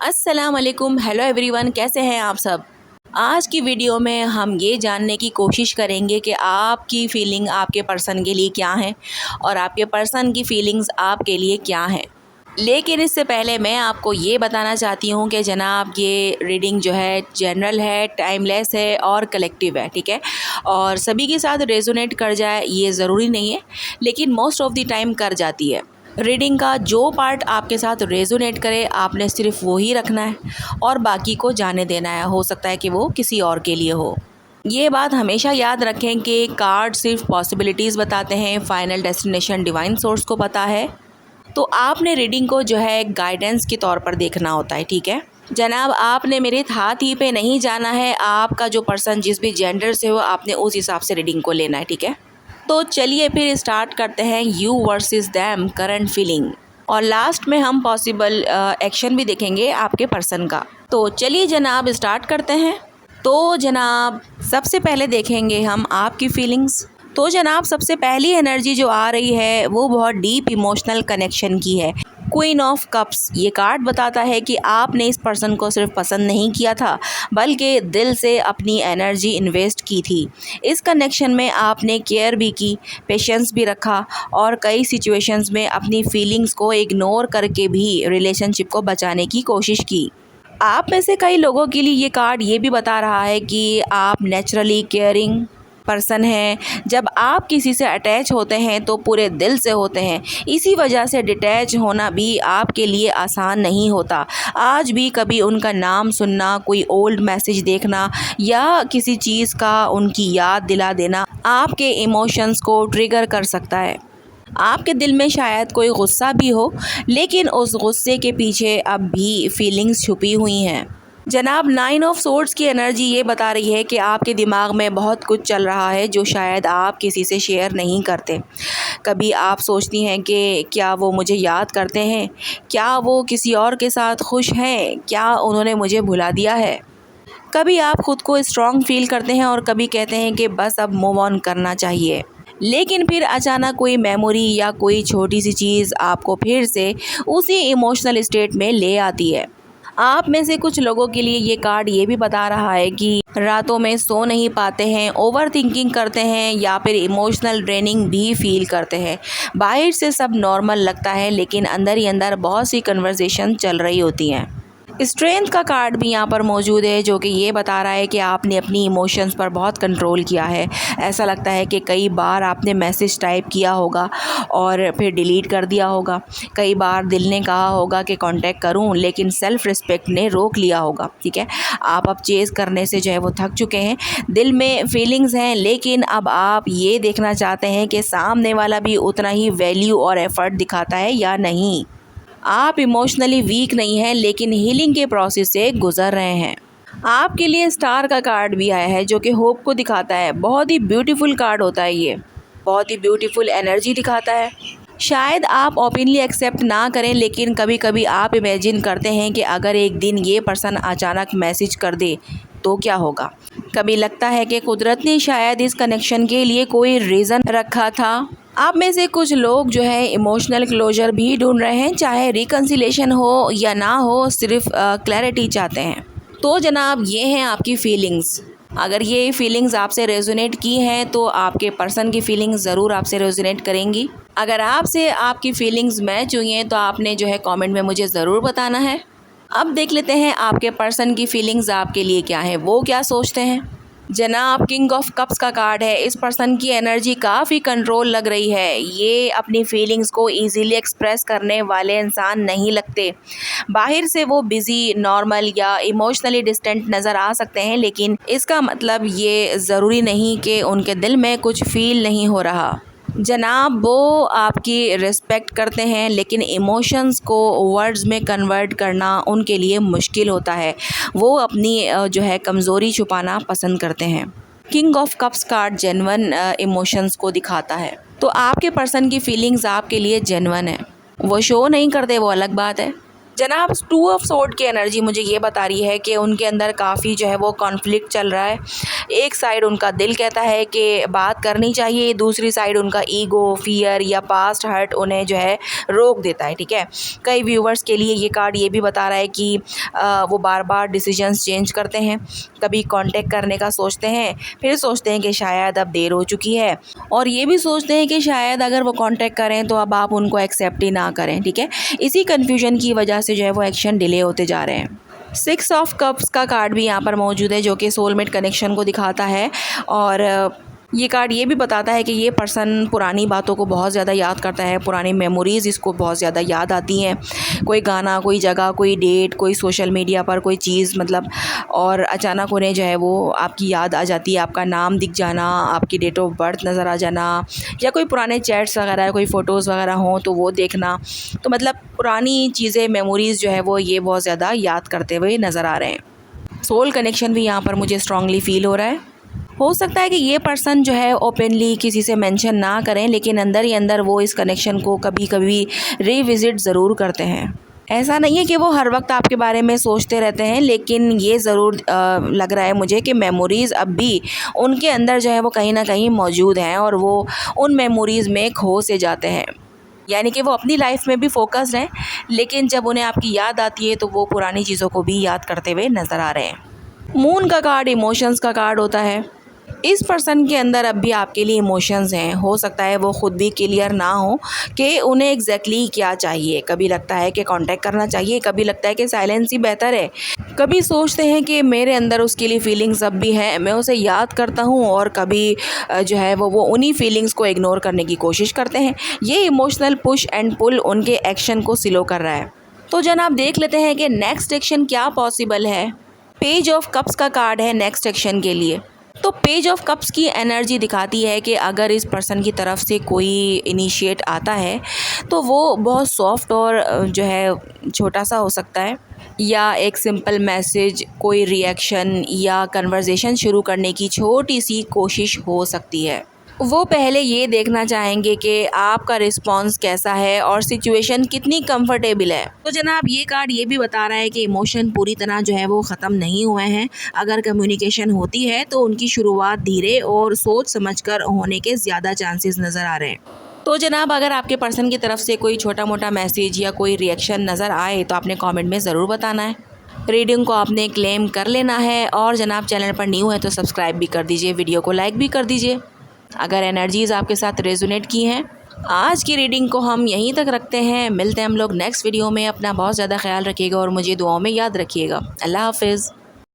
अस्सलाम वालेकुम, hello everyone, कैसे हैं आप सब। आज की वीडियो में हम ये जानने की कोशिश करेंगे कि आपकी फ़ीलिंग आपके पर्सन के लिए क्या है और आपके पर्सन की फ़ीलिंग्स आपके लिए क्या हैं। लेकिन इससे पहले मैं आपको ये बताना चाहती हूँ कि जनाब ये रीडिंग जो है जनरल है, टाइमलेस है और कलेक्टिव है, ठीक है। और सभी के साथ रेजोनेट कर जाए ये ज़रूरी नहीं है, लेकिन मोस्ट ऑफ़ द टाइम कर जाती है। रीडिंग का जो पार्ट आपके साथ रेजोनेट करे आपने सिर्फ वो ही रखना है और बाकी को जाने देना है। हो सकता है कि वो किसी और के लिए हो। ये बात हमेशा याद रखें कि कार्ड सिर्फ पॉसिबिलिटीज़ बताते हैं, फाइनल डेस्टिनेशन डिवाइन सोर्स को पता है। तो आपने रीडिंग को जो है गाइडेंस के तौर पर देखना होता है, ठीक है जनाब। आपने मेरे हाथ ही पे नहीं जाना है, आपका जो पर्सन जिस भी जेंडर से हो आपने उस हिसाब से रीडिंग को लेना है, ठीक है। तो चलिए फिर स्टार्ट करते हैं you versus them current feeling, और लास्ट में हम पॉसिबल एक्शन भी देखेंगे आपके पर्सन का। तो चलिए जनाब स्टार्ट करते हैं। तो जनाब सबसे पहले देखेंगे हम आपकी फीलिंग्स। तो जनाब सबसे पहली एनर्जी जो आ रही है वो बहुत डीप इमोशनल कनेक्शन की है। क्वीन ऑफ कप्स ये कार्ड बताता है कि आपने इस पर्सन को सिर्फ पसंद नहीं किया था बल्कि दिल से अपनी एनर्जी इन्वेस्ट की थी। इस कनेक्शन में आपने केयर भी की, पेशेंस भी रखा और कई सिचुएशंस में अपनी फीलिंग्स को इग्नोर करके भी रिलेशनशिप को बचाने की कोशिश की। आप में से कई लोगों के लिए ये कार्ड ये भी बता रहा है कि आप नेचुरली केयरिंग पर्सन हैं। जब आप किसी से अटैच होते हैं तो पूरे दिल से होते हैं। इसी वजह से डिटैच होना भी आपके लिए आसान नहीं होता। आज भी कभी उनका नाम सुनना, कोई ओल्ड मैसेज देखना या किसी चीज़ का उनकी याद दिला देना आपके इमोशंस को ट्रिगर कर सकता है। आपके दिल में शायद कोई गुस्सा भी हो, लेकिन उस गुस्से के पीछे अब भी फीलिंग्स छुपी हुई हैं। जनाब 9 ऑफ सोर्ड्स की एनर्जी ये बता रही है कि आपके दिमाग में बहुत कुछ चल रहा है जो शायद आप किसी से शेयर नहीं करते। कभी आप सोचती हैं कि क्या वो मुझे याद करते हैं, क्या वो किसी और के साथ खुश हैं, क्या उन्होंने मुझे भुला दिया है। कभी आप खुद को स्ट्रॉन्ग फील करते हैं और कभी कहते हैं कि बस अब मूव ऑन करना चाहिए। लेकिन फिर अचानक कोई मेमोरी या कोई छोटी सी चीज़ आपको फिर से उसी इमोशनल स्टेट में ले आती है। आप में से कुछ लोगों के लिए ये कार्ड ये भी बता रहा है कि रातों में सो नहीं पाते हैं, ओवर थिंकिंग करते हैं या फिर इमोशनल ड्रेनिंग भी फील करते हैं। बाहर से सब नॉर्मल लगता है लेकिन अंदर ही अंदर बहुत सी कन्वर्सेशन चल रही होती हैं। स्ट्रेंथ का कार्ड भी यहाँ पर मौजूद है जो कि ये बता रहा है कि आपने अपनी इमोशंस पर बहुत कंट्रोल किया है। ऐसा लगता है कि कई बार आपने मैसेज टाइप किया होगा और फिर डिलीट कर दिया होगा। कई बार दिल ने कहा होगा कि कांटेक्ट करूं, लेकिन सेल्फ रिस्पेक्ट ने रोक लिया होगा, ठीक है। आप अब चेज़ करने से जो है वो थक चुके हैं। दिल में फीलिंग्स हैं लेकिन अब आप ये देखना चाहते हैं कि सामने वाला भी उतना ही वैल्यू और एफर्ट दिखाता है या नहीं। आप इमोशनली वीक नहीं हैं लेकिन हीलिंग के प्रोसेस से गुजर रहे हैं। आपके लिए स्टार का कार्ड भी आया है जो कि होप को दिखाता है। बहुत ही ब्यूटीफुल कार्ड होता है ये, बहुत ही ब्यूटीफुल एनर्जी दिखाता है। शायद आप ओपनली एक्सेप्ट ना करें लेकिन कभी कभी आप इमेजिन करते हैं कि अगर एक दिन ये पर्सन अचानक मैसेज कर दे तो क्या होगा। कभी लगता है कि कुदरत ने शायद इस कनेक्शन के लिए कोई रीज़न रखा था। आप में से कुछ लोग जो है इमोशनल क्लोजर भी ढूंढ रहे हैं, चाहे रिकन्सिलेशन हो या ना हो, सिर्फ क्लैरिटी चाहते हैं। तो जनाब ये हैं आपकी फीलिंग्स। अगर ये फीलिंग्स आपसे रेजोनेट की हैं तो आपके पर्सन की फीलिंग्स ज़रूर आपसे रेजोनेट करेंगी। अगर आपसे आपकी फीलिंग्स मैच हुई हैं तो आपने जो है कमेंट में मुझे ज़रूर बताना है। अब देख लेते हैं आपके पर्सन की फीलिंग्स आपके लिए क्या है, वो क्या सोचते हैं। जनाब किंग ऑफ कप्स का कार्ड है। इस पर्सन की एनर्जी काफ़ी कंट्रोल लग रही है। ये अपनी फीलिंग्स को इजीली एक्सप्रेस करने वाले इंसान नहीं लगते। बाहर से वो बिज़ी, नॉर्मल या इमोशनली डिस्टेंट नज़र आ सकते हैं, लेकिन इसका मतलब ये ज़रूरी नहीं कि उनके दिल में कुछ फील नहीं हो रहा। जनाब वो आपकी रिस्पेक्ट करते हैं लेकिन इमोशंस को वर्ड्स में कन्वर्ट करना उनके लिए मुश्किल होता है। वो अपनी जो है कमज़ोरी छुपाना पसंद करते हैं। King of cups card genuine emotions को दिखाता है। तो आपके पर्सन की फीलिंग्स आपके लिए जेन्युइन है। वो शो नहीं करते, वो अलग बात है। जनाब टू ऑफ सोर्ड की एनर्जी मुझे ये बता रही है कि उनके अंदर काफ़ी जो है वो कॉन्फ्लिक्ट चल रहा है। एक साइड उनका दिल कहता है कि बात करनी चाहिए, दूसरी साइड उनका ईगो, फियर या पास्ट हर्ट उन्हें जो है रोक देता है। ठीक है, कई व्यूवर्स के लिए ये कार्ड ये भी बता रहा है कि वो बार बार डिसीजंस चेंज करते हैं। कभी कांटेक्ट करने का सोचते हैं, फिर सोचते हैं कि शायद अब देर हो चुकी है, और ये भी सोचते हैं कि शायद अगर वो कांटेक्ट करें तो अब आप उनको एक्सेप्ट ही ना करें। ठीक है, इसी कन्फ्यूजन की वजह से जो है वो एक्शन डिले होते जा रहे हैं। 6 ऑफ कप्स का कार्ड भी यहाँ पर मौजूद है जो कि सोलमेट कनेक्शन को दिखाता है, और ये कार्ड ये भी बताता है कि ये पर्सन पुरानी बातों को बहुत ज़्यादा याद करता है, पुरानी मेमोरीज़ इसको बहुत ज़्यादा याद आती हैं। कोई गाना, कोई जगह, कोई डेट, कोई सोशल मीडिया पर कोई चीज़ मतलब, और अचानक उन्हें जो है वो आपकी याद आ जाती है, आपका नाम दिख जाना, आपकी डेट ऑफ बर्थ नज़र आ जाना, या कोई पुराने चैट्स वगैरह, कोई फ़ोटोज़ वगैरह हों तो वो देखना। तो मतलब पुरानी चीज़ें, मेमोरीज़ जो है वो ये बहुत ज़्यादा याद करते हुए नज़र आ रहे हैं। सोल कनेक्शन भी यहाँ पर मुझे स्ट्रांगली फ़ील हो रहा है। हो सकता है कि ये पर्सन जो है ओपनली किसी से मेंशन ना करें, लेकिन अंदर ही अंदर वो इस कनेक्शन को कभी कभी रिविज़िट ज़रूर करते हैं। ऐसा नहीं है कि वो हर वक्त आपके बारे में सोचते रहते हैं, लेकिन ये ज़रूर लग रहा है मुझे कि मेमोरीज़ अब भी उनके अंदर जो है वो कहीं ना कहीं मौजूद हैं, और वो उन मेमोरीज़ में खो से जाते हैं। यानी कि वो अपनी लाइफ में भी फोकस्ड हैं, लेकिन जब उन्हें आपकी याद आती है तो वो पुरानी चीज़ों को भी याद करते हुए नज़र आ रहे हैं। मून का कार्ड इमोशंस का कार्ड होता है। इस पर्सन के अंदर अब भी आपके लिए इमोशंस हैं। हो सकता है वो ख़ुद भी क्लियर ना हो कि उन्हें एग्जैक्टली क्या चाहिए। कभी लगता है कि कांटेक्ट करना चाहिए, कभी लगता है कि साइलेंस ही बेहतर है। कभी सोचते हैं कि मेरे अंदर उसके लिए फीलिंग्स अब भी हैं, मैं उसे याद करता हूँ, और कभी जो है वो उन्हीं फीलिंग्स को इग्नोर करने की कोशिश करते हैं। ये इमोशनल पुश एंड पुल उनके एक्शन को स्लो कर रहा है। तो जनाब देख लेते हैं कि नेक्स्ट एक्शन क्या पॉसिबल है। पेज ऑफ कप्स का कार्ड है नेक्स्ट एक्शन के लिए। तो पेज ऑफ कप्स की एनर्जी दिखाती है कि अगर इस पर्सन की तरफ से कोई इनिशिएट आता है तो वो बहुत सॉफ्ट और जो है छोटा सा हो सकता है, या एक सिंपल मैसेज, कोई रिएक्शन या कन्वर्सेशन शुरू करने की छोटी सी कोशिश हो सकती है। वो पहले ये देखना चाहेंगे कि आपका रिस्पॉन्स कैसा है और सिचुएशन कितनी कंफर्टेबल है। तो जनाब ये कार्ड ये भी बता रहा है कि इमोशन पूरी तरह जो है वो ख़त्म नहीं हुए हैं। अगर कम्युनिकेशन होती है तो उनकी शुरुआत धीरे और सोच समझकर होने के ज़्यादा चांसेस नज़र आ रहे हैं। तो जनाब अगर आपके पर्सन की तरफ से कोई छोटा मोटा मैसेज या कोई रिएक्शन नज़र आए तो आपने कमेंट में ज़रूर बताना है। रीडिंग को आपने क्लेम कर लेना है, और जनाब चैनल पर न्यू है तो सब्सक्राइब भी कर दीजिए, वीडियो को लाइक भी कर दीजिए अगर एनर्जीज़ आपके साथ रेजोनेट की हैं। आज की रीडिंग को हम यहीं तक रखते हैं। मिलते हैं हम लोग नेक्स्ट वीडियो में। अपना बहुत ज़्यादा ख्याल रखिएगा और मुझे दुआओं में याद रखिएगा। अल्लाह हाफिज़।